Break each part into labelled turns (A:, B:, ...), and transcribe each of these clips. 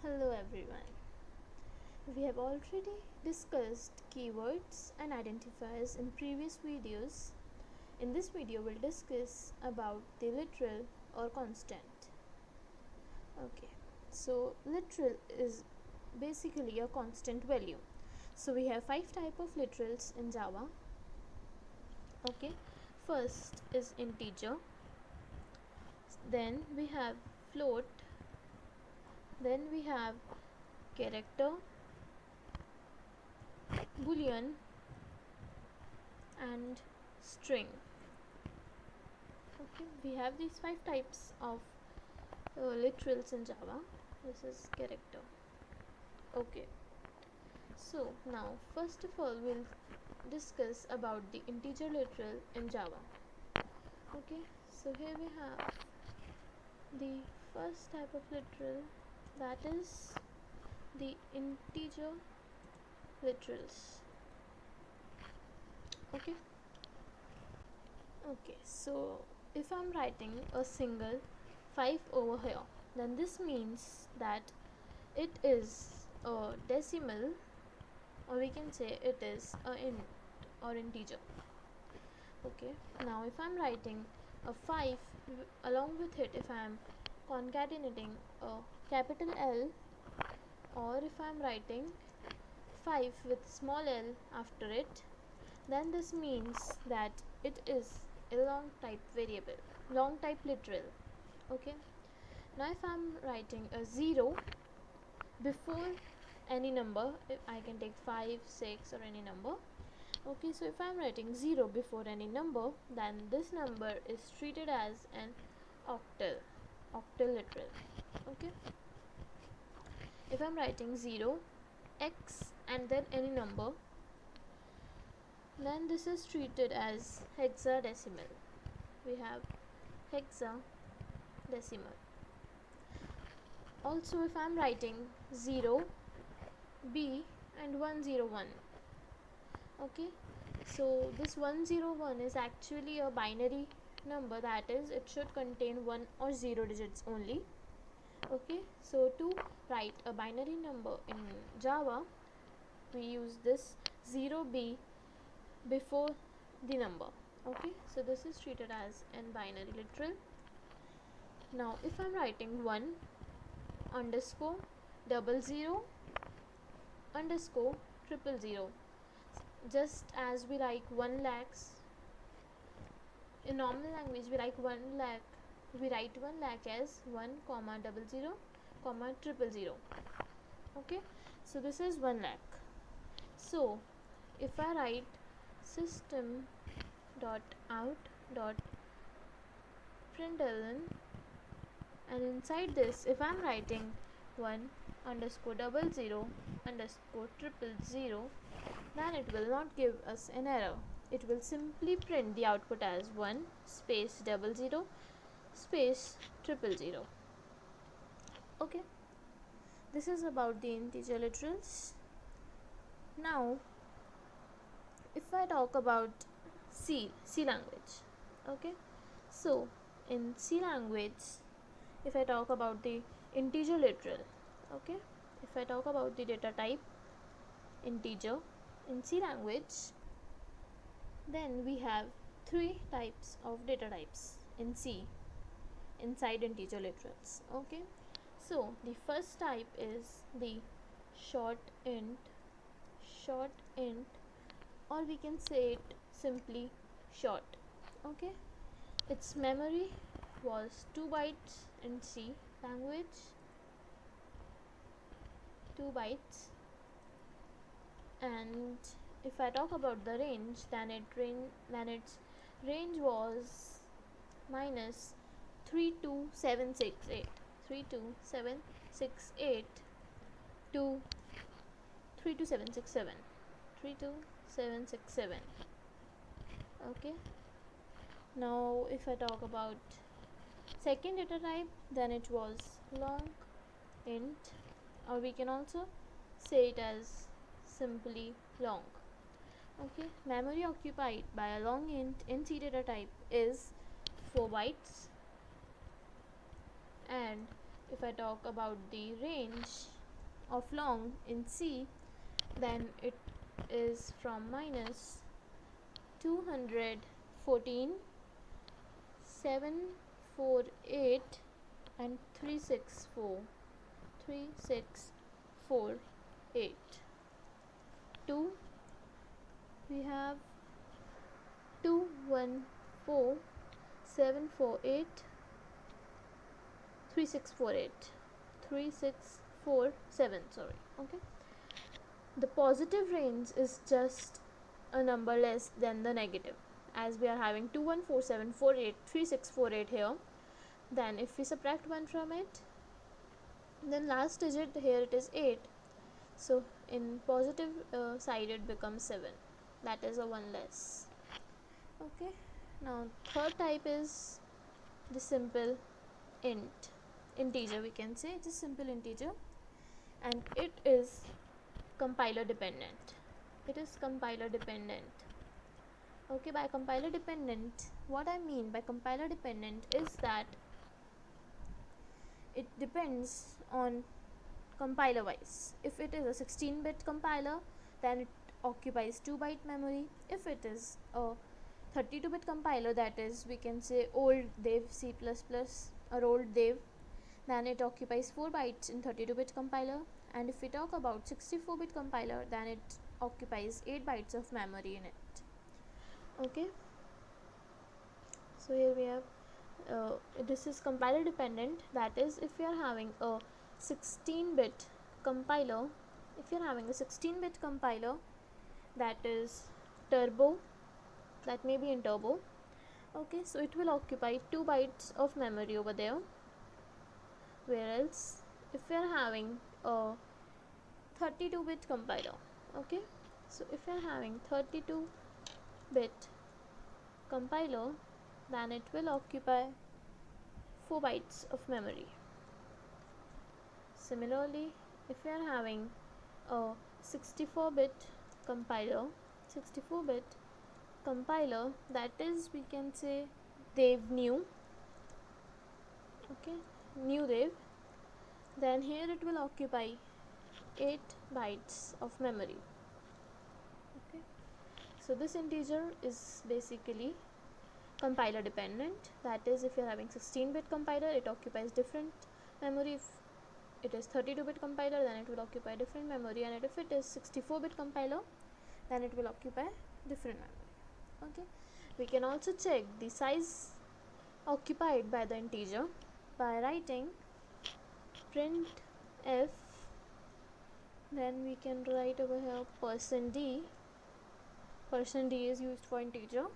A: Hello everyone. We have already discussed keywords and identifiers in previous videos. In this video we'll discuss about the literal or constant. Okay, so literal is basically a constant value. So we have 5 types of literals in Java. Okay, first is integer, then we have float, then we have character, boolean and string. Okay, we have these 5 types of literals in Java. This is character. Okay, so now first of all we'll discuss about the integer literal in Java. Okay, so here we have the first type of literal, that is the integer literals. Okay, so if I'm writing a single 5 over here, then this means that it is a decimal, or we can say it is a int or integer. Okay, now if I'm writing a 5 along with it, if I'm concatenating a capital L, or if I'm writing 5 with small l after it, then this means that it is a long type variable, long type literal. Okay, now if I'm writing a 0 before any number, if I can take 5, 6 or any number. Okay, so if I'm writing 0 before any number, then this number is treated as an octal literal. Okay, if I'm writing 0, x and then any number, then this is treated as hexadecimal. We have hexadecimal. Also if I'm writing 0, b and 101, okay, so this 101 is actually a binary number, that is it should contain 1 or 0 digits only. Okay, so to write a binary number in Java, we use this 0b before the number. Okay, so this is treated as an binary literal. Now if I'm writing 1 underscore 00 underscore 000, just as we like 1 lakhs in normal language, we like 1 lakh, we write 1 lakh as 1 comma 00 comma 000. Okay, so this is 1 lakh. So if I write system dot out dot println, and inside this if I'm writing 1 underscore 00 underscore 000, then it will not give us an error. It will simply print the output as 1 space 00 space 000. Okay, this is about the integer literals. Now if I talk about C language, okay, so in C language, if I talk about the integer literal, okay, if I talk about the data type integer in C language, then we have 3 types of data types in C inside integer literals. Okay, so the first type is the short int, or we can say it simply short. Okay, its memory was 2 bytes in C language, 2 bytes, and if I talk about the range, then its range was minus 32768 to 32767. Okay, now if I talk about second data type, then it was long int, or we can also say it as simply long. Okay, memory occupied by a long int in C data type is 4 bytes, and if I talk about the range of long in C, then it is from minus 214, 748 and 3648 to we have 214, 748, 3648, 3647, sorry. Okay, the positive range is just a number less than the negative, as we are having 214748, 3648 here. Then if we subtract 1 from it, then last digit here it is 8, so in positive side it becomes 7, that is a 1 less. Okay, now third type is the simple integer, we can say it's a simple integer, and it is compiler dependent. It is compiler dependent. Okay, by compiler dependent, what I mean by compiler dependent is that it depends on compiler wise. If it is a 16-bit compiler, then it occupies 2 byte memory. If it is a 32-bit compiler, that is, we can say old dev C++ or old dev, then it occupies 4 bytes in 32-bit compiler. And if we talk about 64-bit compiler, then it occupies 8 bytes of memory in it. Okay, so here we have this is compiler dependent, that is, if you are having a 16-bit compiler, that is turbo, that may be in turbo. Okay, so it will occupy 2 bytes of memory over there, whereas if we are having a 32-bit compiler, okay, so if you are having 32-bit compiler, then it will occupy 4 bytes of memory. Similarly, if we are having a 64-bit compiler, that is, we can say dev new, okay, new dev, then here it will occupy 8 bytes of memory. Okay, so this integer is basically compiler dependent, that is, if you are having 16-bit compiler, it occupies different memory. If it is 32-bit compiler, then it will occupy different memory, and if it is 64-bit compiler, then it will occupy different memory. Okay, we can also check the size occupied by the integer by writing printf, then we can write over here %d is used for integer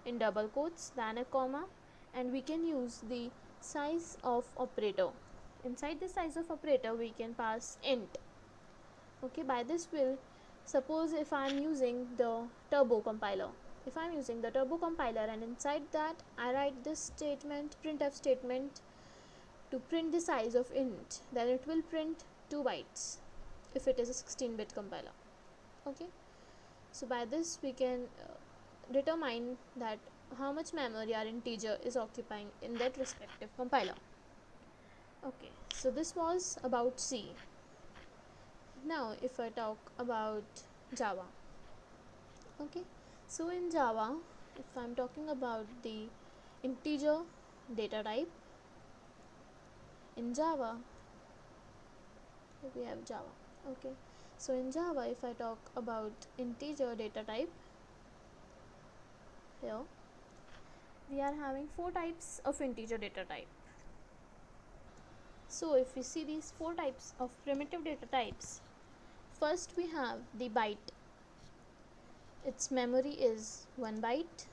A: in double quotes, then a comma, and we can use the size of operator. Inside the size of operator we can pass int. Okay, by this will, suppose if I am using the turbo compiler, and inside that I write this statement, printf statement, to print the size of int, then it will print 2 bytes if it is a 16-bit compiler. Okay, so by this we can determine that how much memory our integer is occupying in that respective compiler. Okay, so this was about C. Now if I talk about Java. Okay, so in Java, if I'm talking about the integer data type, in Java we have Java. Okay, so in Java, if I talk about integer data type, here we are having 4 types of integer data type. So if we see these 4 types of primitive data types, first we have the byte. Its memory is 1 byte,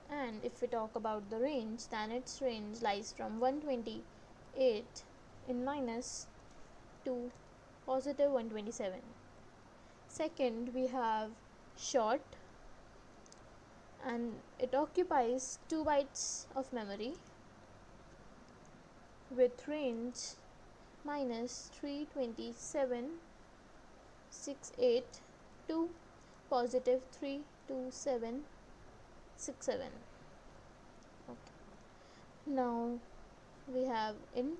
A: and if we talk about the range, then its range lies from 128 in minus to positive 127. Second, we have short, and it occupies 2 bytes of memory with range minus 32768 to positive 32767. Okay. Now we have int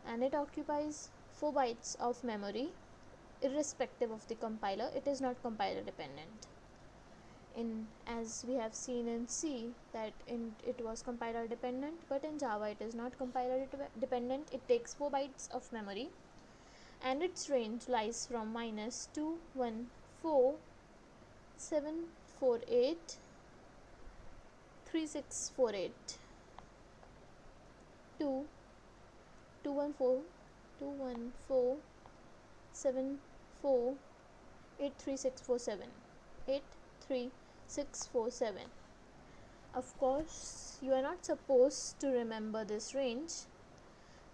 A: and it occupies 4 bytes of memory irrespective of the compiler. It is not compiler dependent. In, as we have seen in C, that it was compiler dependent, but in Java it is not compiler dependent. It takes 4 bytes of memory, and its range lies from -214,748 3648 to 214,7483647 83647. Of course, you are not supposed to remember this range.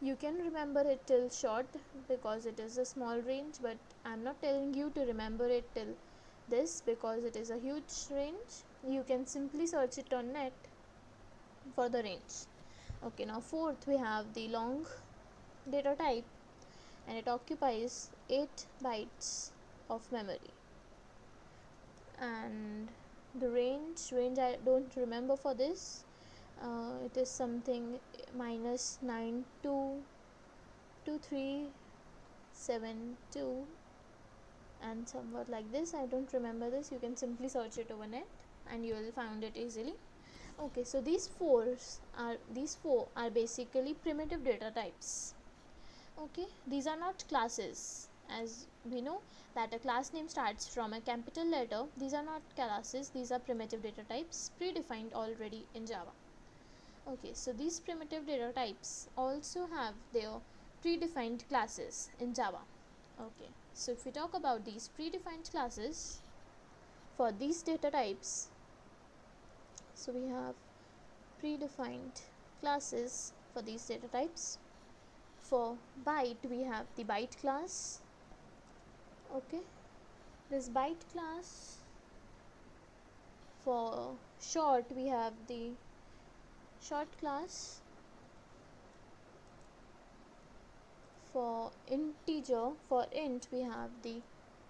A: You can remember it till short because it is a small range, but I'm not telling you to remember it till this because it is a huge range. You can simply search it on net for the range. Okay, now fourth we have the long data type, and it occupies 8 bytes of memory, and the range I don't remember for this. It is something -922372 and somewhat like this. I don't remember this. You can simply search it over net and you will find it easily. Okay, so these four are basically primitive data types. Okay, these are not classes. As we know that a class name starts from a capital letter, these are not classes, these are primitive data types predefined already in Java. Okay, so these primitive data types also have their predefined classes in Java. Okay, so if we talk about these predefined classes for these data types, so we have predefined classes for these data types. For byte, we have the byte class. Okay, this byte class. For short, we have the short class. For integer, for int, we have the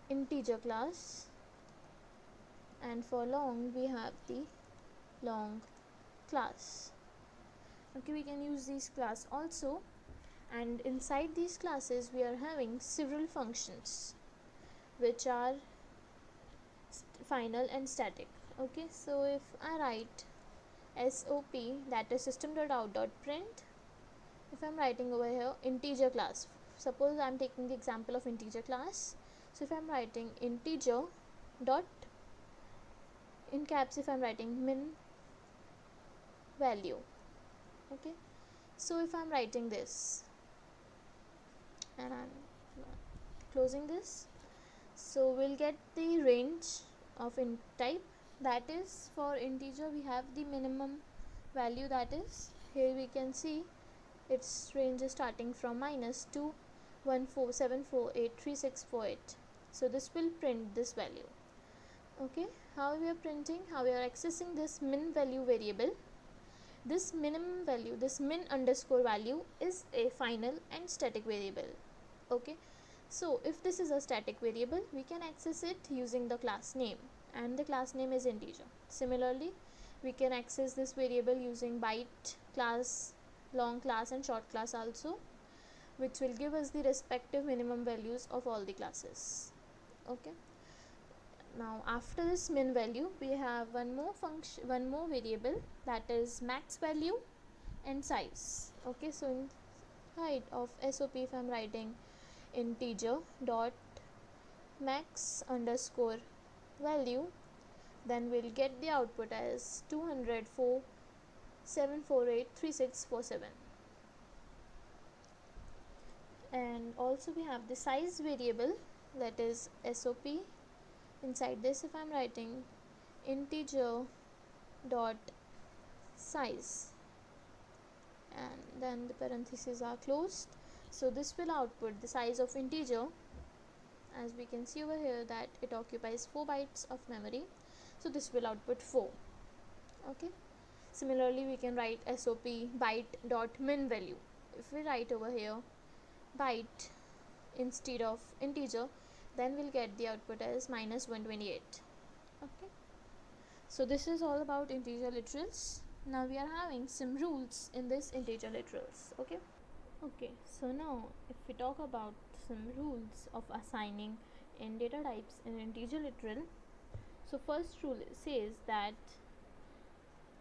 A: integer class, and for long we have the long class. Okay, we can use these class also, and inside these classes we are having several functions which are final and static. Okay, so if I write SOP, that is system.out.print, if I'm writing over here integer class, suppose I'm taking the example of integer class, so if I'm writing integer dot, in caps if I'm writing min value. Okay, so if I'm writing this and I'm closing this, so we'll get the range of int type. That is, for integer we have the minimum value, that is here we can see its range is starting from -214,748,3648. so this will print this value. Okay, how we are printing, how we are accessing this min value variable. This minimum value, this min underscore value is a final and static variable. Okay, so if this is a static variable, we can access it using the class name, and the class name is integer. Similarly, we can access this variable using byte class, long class and short class also, which will give us the respective minimum values of all the classes. Okay, now after this min value we have one more variable, that is max value and size. Okay, so inside of SOP, if I'm writing integer dot max underscore value, then we'll get the output as 204,748,3647. And also we have the size variable, that is SOP. Inside this, if I'm writing integer dot size, and then the parentheses are closed, so this will output the size of integer. As we can see over here that it occupies 4 bytes of memory, so this will output 4. Okay, similarly we can write SOP byte dot min value. If we write over here byte instead of integer, then we'll get the output as -128. Okay, so this is all about integer literals. Now we are having some rules in this integer literals. Okay, Okay, so now if we talk about some rules of assigning in data types in integer literal. So first rule says that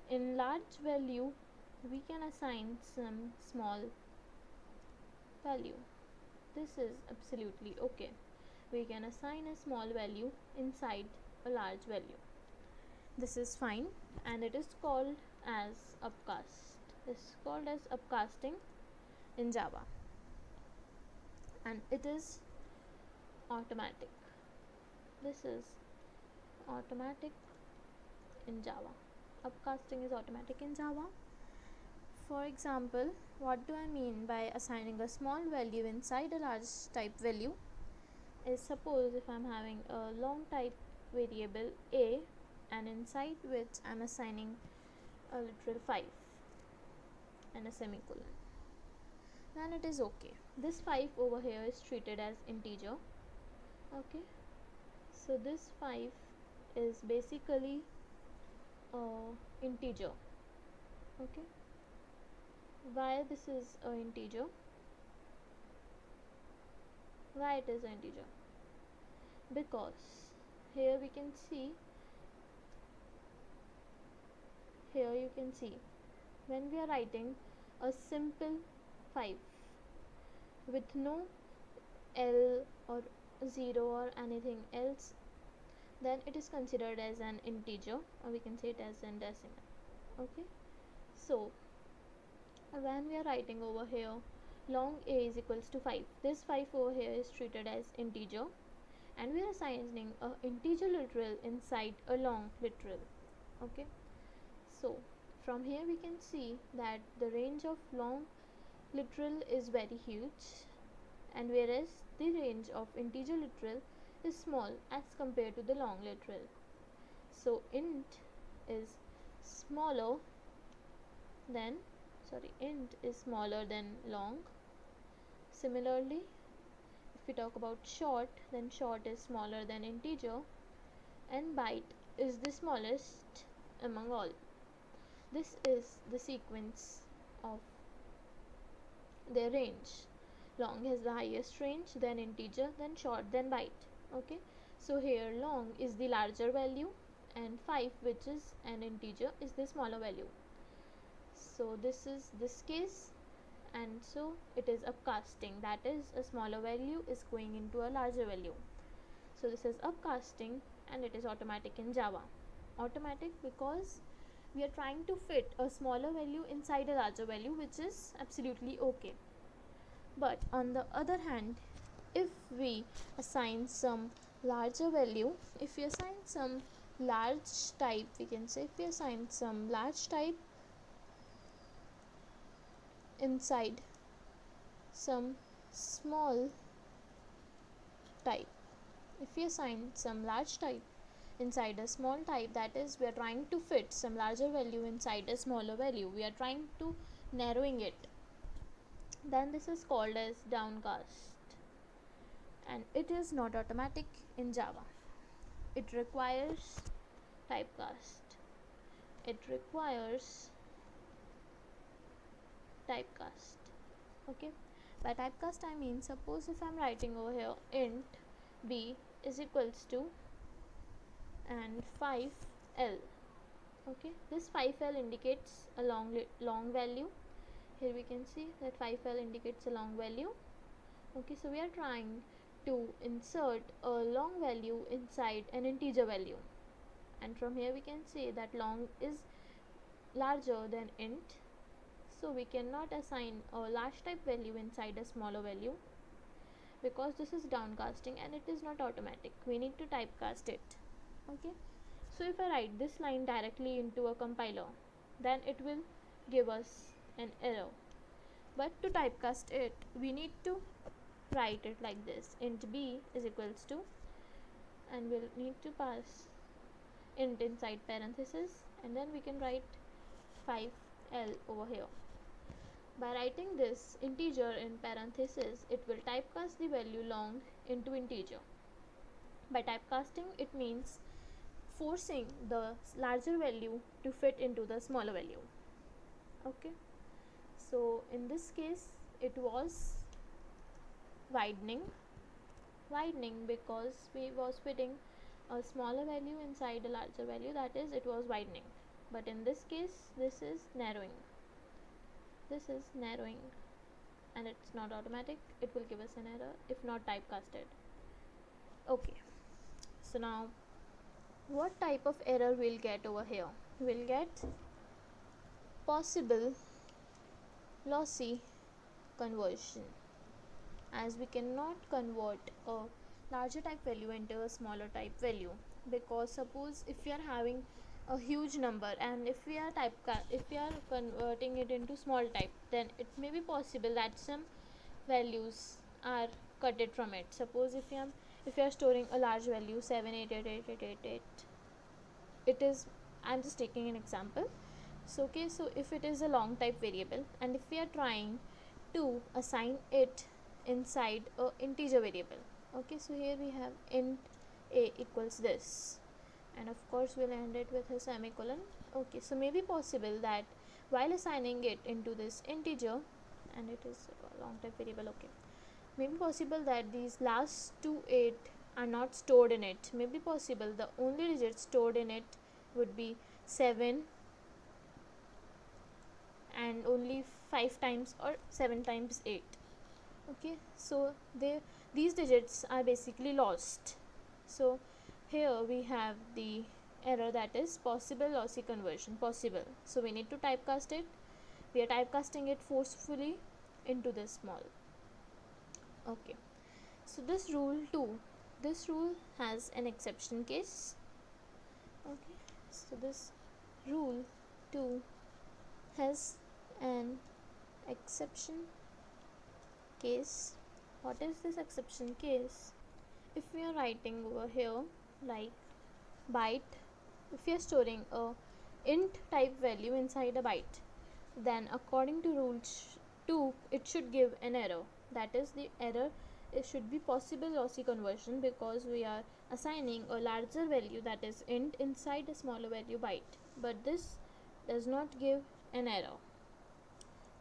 A: in large value we can assign some small value. This is absolutely okay. We can assign a small value inside a large value. This is fine, and it is called as upcast. It's called as upcasting in Java, and it is automatic. This is automatic in Java. Upcasting is automatic in Java. For example, what do I mean by assigning a small value inside a large type value? Is suppose if I'm having a long type variable a, and inside which I'm assigning a literal 5 and a semicolon, then it is okay. This 5 over here is treated as integer. Okay, so this 5 is basically integer. Okay, why this is an integer? Why it is an integer? Because here we can see, here you can see, when we are writing a simple 5 with no L or 0 or anything else, then it is considered as an integer, or we can say it as a decimal. Okay, so when we are writing over here long a is equals to 5, this 5 over here is treated as integer, and we are assigning a integer literal inside a long literal. Okay, so from here we can see that the range of long literal is very huge, and whereas the range of integer literal is small as compared to the long literal. So int is smaller than int is smaller than long. Similarly, if we talk about short, then short is smaller than integer, and byte is the smallest among all. This is the sequence of their range. Long has the highest range, then integer, then short, then byte. Okay, so here long is the larger value, and 5, which is an integer, is the smaller value. So this is this case, and so it is upcasting, that is a smaller value is going into a larger value. So this is upcasting, and it is automatic in Java. Automatic because we are trying to fit a smaller value inside a larger value, which is absolutely okay. But on the other hand, if we assign some larger value, if we assign some large type, we can say if we assign some large type inside some small type, if we assign some large type inside a small type, that is we are trying to fit some larger value inside a smaller value, we are trying to narrowing it, then this is called as downcast, and it is not automatic in Java. It requires typecast. It requires typecast. Okay, by typecast I mean, suppose if I'm writing over here int b is equals to and 5l. Okay, this 5l indicates a long value. Here we can see that 5l indicates a long value. Okay, so we are trying to insert a long value inside an integer value, and from here we can say that long is larger than int, so we cannot assign a large type value inside a smaller value, because this is downcasting and it is not automatic, we need to typecast it. Okay, so if I write this line directly into a compiler, then it will give us an error, but to typecast it we need to write it like this: int b is equals to, and we'll need to pass int inside parenthesis, and then we can write 5l over here. By writing this integer in parenthesis, it will typecast the value long into integer. By typecasting, it means forcing the larger value to fit into the smaller value. Okay, so in this case it was widening because we was fitting a smaller value inside a larger value, that is it was widening. But in this case this is narrowing, and it's not automatic, it will give us an error if not typecasted. Okay, so now what type of error we'll get over here? We'll get possible lossy conversion, as we cannot convert a larger type value into a smaller type value, because suppose if we are having a huge number and if we are converting it into small type, then it may be possible that some values are cutted from it. Suppose if you are storing a large value 7888888, it is, I'm just taking an example. So okay, so if it is a long type variable and if we are trying to assign it inside a integer variable, okay, so here we have int a equals this, and of course we'll end it with a semicolon. Okay, so maybe possible that while assigning it into this integer, and it is a long type variable, okay, maybe possible that these last 8 are not stored in it. Maybe possible the only digit stored in it would be 7 and only 5 times or 7 times 8. Okay, so these digits are basically lost. So here we have the error, that is possible lossy conversion, possible. So we need to typecast it. We are typecasting it forcefully into this small. Okay, so this rule has an exception case. Okay, so this rule 2 has an exception case. What is this exception case? If we are writing over here like byte, if we are storing a int type value inside a byte, then according to rule 2 it should give an error. That is, the error, it should be possible lossy conversion, because we are assigning a larger value, that is int, inside a smaller value byte, but this does not give an error.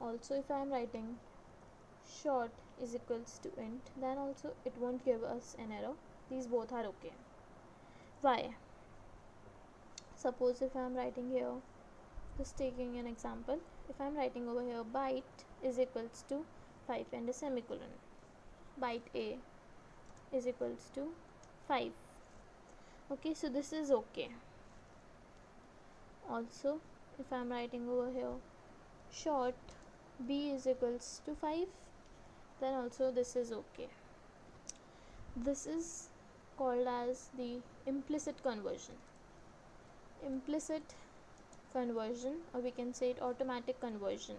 A: Also, if I am writing short is equals to int, then also it won't give us an error. These both are okay. Why? Suppose if I am writing here, just taking an example, if I am writing over here byte is equals to 5 and a semicolon, byte a is equals to 5. Okay, so this is okay. Also, if I am writing over here short b is equals to 5, then also this is okay. This is called as the implicit conversion, or we can say it automatic conversion.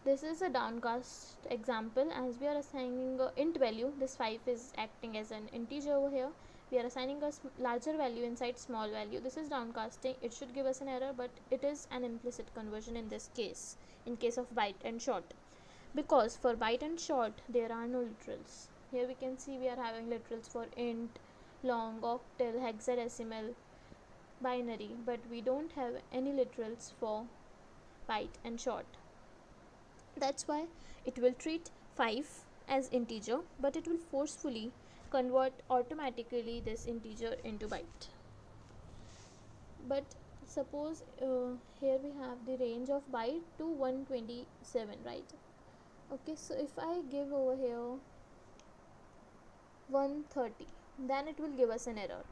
A: This is a downcast example, as we are assigning a int value. This 5 is acting as an integer over here. We are assigning a larger value inside small value. This is downcasting. It should give us an error, but it is an implicit conversion in this case, in case of byte and short, because for byte and short there are no literals. Here we can see we are having literals for int, long, octal, hexadecimal, binary, but we don't have any literals for byte and short. That's why it will treat 5 as integer, but it will forcefully convert automatically this integer into byte. But suppose here we have the range of byte to 127, right? Okay, so if I give over here 130, then it will give us an error.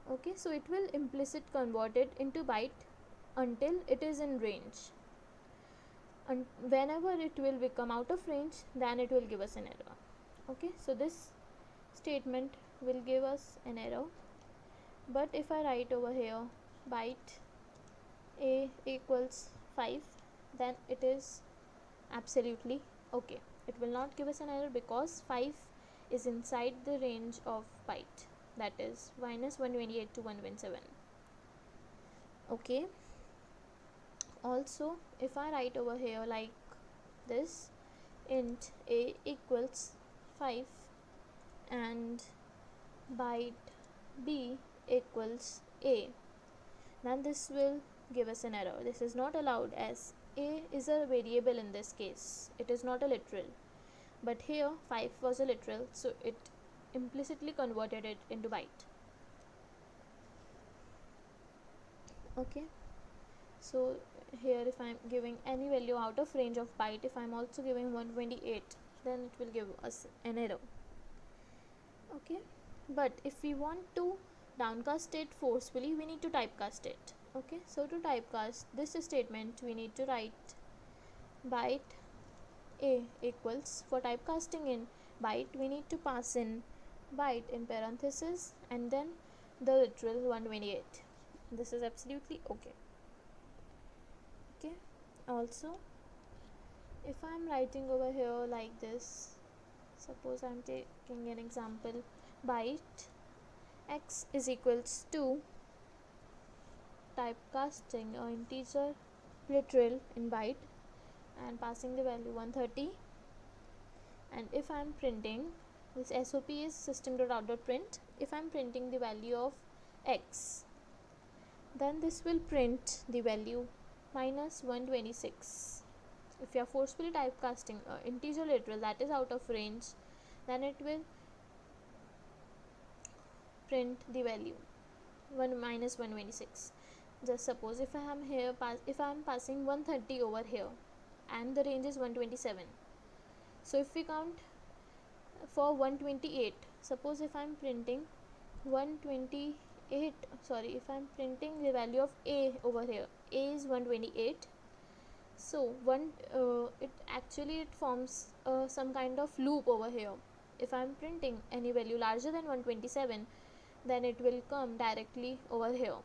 A: Okay, so it will implicit convert it into byte until it is in range, and whenever it will become out of range, then it will give us an error. Okay, so this statement will give us an error. But if I write over here byte a equals 5, then it is absolutely okay. It will not give us an error because 5 is inside the range of byte, that is minus 128 to 117. Okay, also if I write over here like this, int a equals 5 and byte b equals a, then this will give us an error. This is not allowed, as a is a variable in this case, it is not a literal, but here 5 was a literal, so it implicitly converted it into byte. Okay, so here if I'm giving any value out of range of byte, if I'm also giving 128, then it will give us an error. Okay, but if we want to downcast it forcefully, we need to typecast it. Okay, so to typecast this statement, we need to write byte a equals, for typecasting in byte we need to pass in byte in parenthesis and then the literal 128. This is absolutely okay. Okay, also if I'm writing over here like this, suppose I'm taking an example, byte x is equals to typecasting an integer literal in byte and passing the value 130, and if I'm printing, this SOP is system.out.print, if I'm printing the value of x, then this will print the value minus 126. If you are forcefully typecasting an integer literal that is out of range, then it will print the value minus 126. Just suppose if I am here if I am passing 130 over here and the range is 127, so if we count for 128, suppose if I am printing 128, if I am printing the value of a over here, a is 128, so it forms some kind of loop over here. If I am printing any value larger than 127, then it will come directly over here.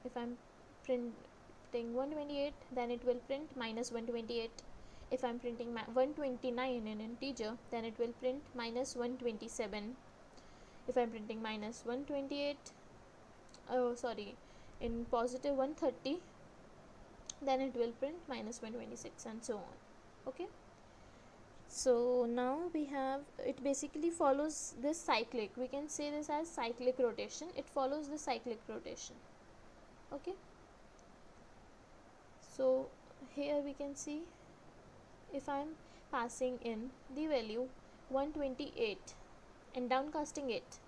A: If I am printing 128, then it will print minus 128. If I am printing 129 in integer, then it will print minus 127. If I am printing minus 128, in positive 130, then it will print minus 126 and so on. Okay, so now we have, it basically follows this cyclic, we can say this as cyclic rotation, it follows the cyclic rotation. Okay, so here we can see if I am passing in the value 128 and downcasting it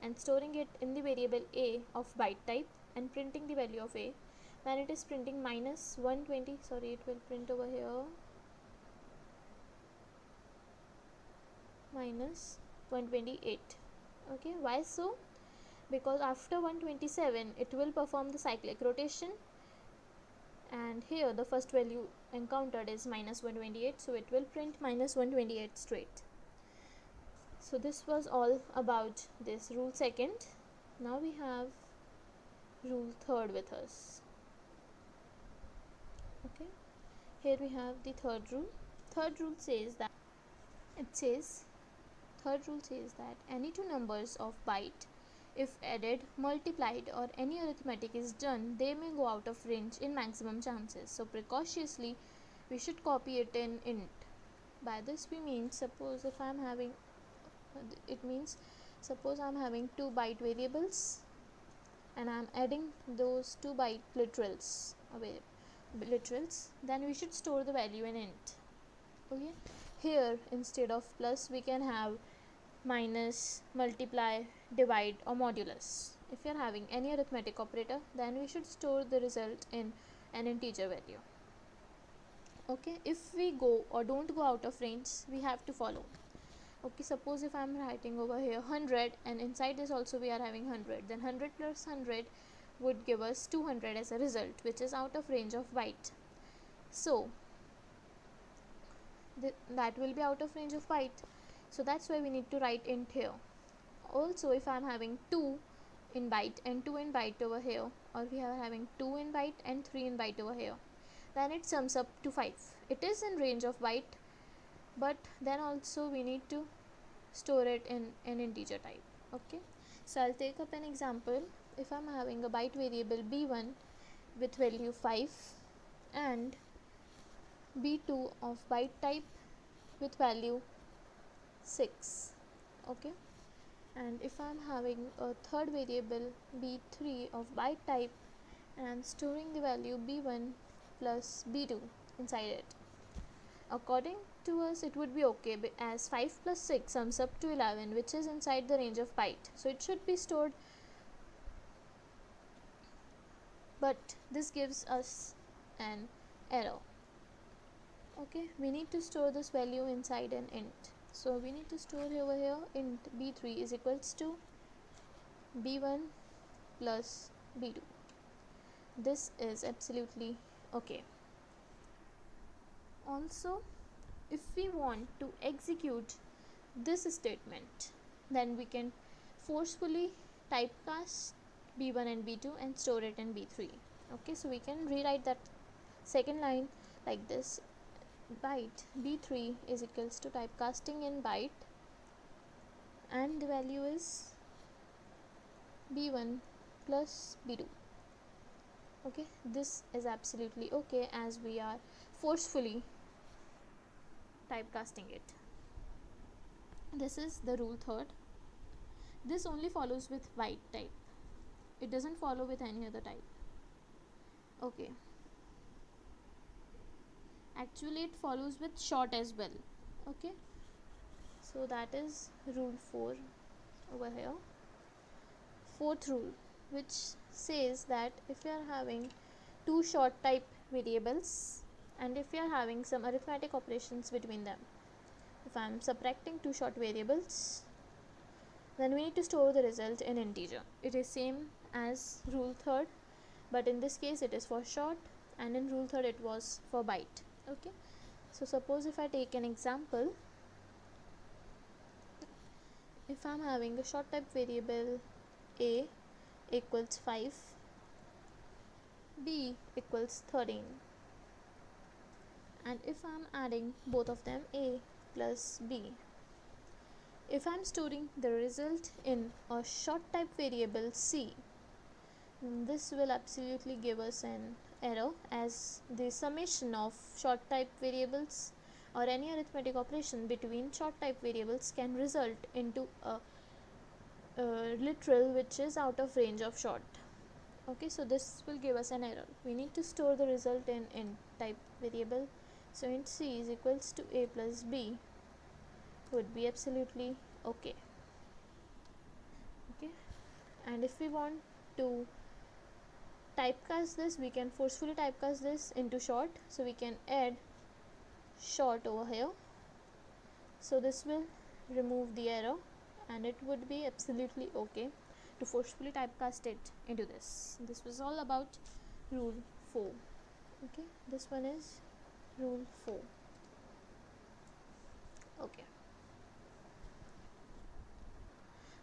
A: and storing it in the variable a of byte type and printing the value of a, then it is printing minus 120, it will print over here minus 128. Okay, why so? Because after 127 it will perform the cyclic rotation, and here the first value encountered is minus 128, so it will print minus 128 straight. So this was all about this rule second. Now we have rule third with us. Okay, here we have the third rule. Third rule says that any two numbers of byte, if added, multiplied, or any arithmetic is done, they may go out of range in maximum chances. So precautiously we should copy it in int. By this we mean, suppose I'm having 2 byte variables and I'm adding those 2 byte literals, then we should store the value in int. Okay, here instead of plus we can have minus, multiply, divide, or modulus. If you are having any arithmetic operator, then we should store the result in an integer value. Okay, if we go or don't go out of range, we have to follow. Okay, suppose if I am writing over here 100 and inside this also we are having 100, then 100 plus 100 would give us 200 as a result, which is out of range of byte. So that will be out of range of byte, so that's why we need to write int here. Also, if I am having 2 in byte and 2 in byte over here, or we are having 2 in byte and 3 in byte over here, then it sums up to 5. It is in range of byte, but then also we need to store it in an integer type. Okay, so I'll take up an example. If I'm having a byte variable b1 with value 5 and b2 of byte type with value 6. Okay, and if I'm having a third variable b3 of byte type and storing the value b1 plus b2, inside it. According to us, it would be okay as 5 plus 6 sums up to 11, which is inside the range of byte. So it should be stored, but this gives us an error. Okay, we need to store this value inside an int. So we need to store over here int b3 is equals to b1 plus b2. This is absolutely okay. Also, if we want to execute this statement, then we can forcefully typecast b1 and b2 and store it in b3. Okay, so we can rewrite that second line like this: byte b3 is equals to typecasting in byte, and the value is b1 plus b2. Okay, this is absolutely okay as we are forcefully typecasting it. This is the rule third. This only follows with byte type. It doesn't follow with any other type. Okay. Actually, it follows with short as well. Okay. So that is rule 4 over here. Fourth rule, which says that if you are having two short type variables and if you are having some arithmetic operations between them, if I am subtracting two short variables, then we need to store the result in integer. It is same as rule third, but in this case it is for short, and in rule third it was for byte. Okay, so suppose if I take an example, if I am having a short type variable a equals 5, b equals 13, and if I am adding both of them, a plus b, if I am storing the result in a short type variable c, this will absolutely give us an error, as the summation of short type variables or any arithmetic operation between short type variables can result into a literal which is out of range of short. Okay, so this will give us an error. We need to store the result in int type variable. So int c is equals to a plus b would be absolutely okay. Okay, and if we want to typecast this, we can forcefully typecast this into short. So we can add short over here. So this will remove the error, and it would be absolutely okay to forcefully typecast it into this. This was all about rule 4. Okay, this one is rule 4. Okay,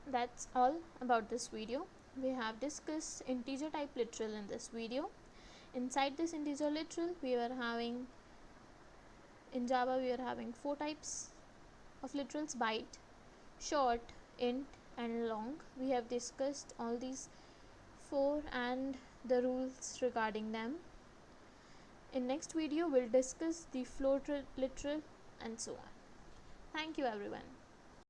A: that's all about this video. We have discussed integer type literal in this video. Inside this integer literal, we were having, in Java we are having 4 types of literals: byte, short, int and long. We have discussed all these 4 and the rules regarding them. In next video we'll discuss the float literal and so on. Thank you everyone.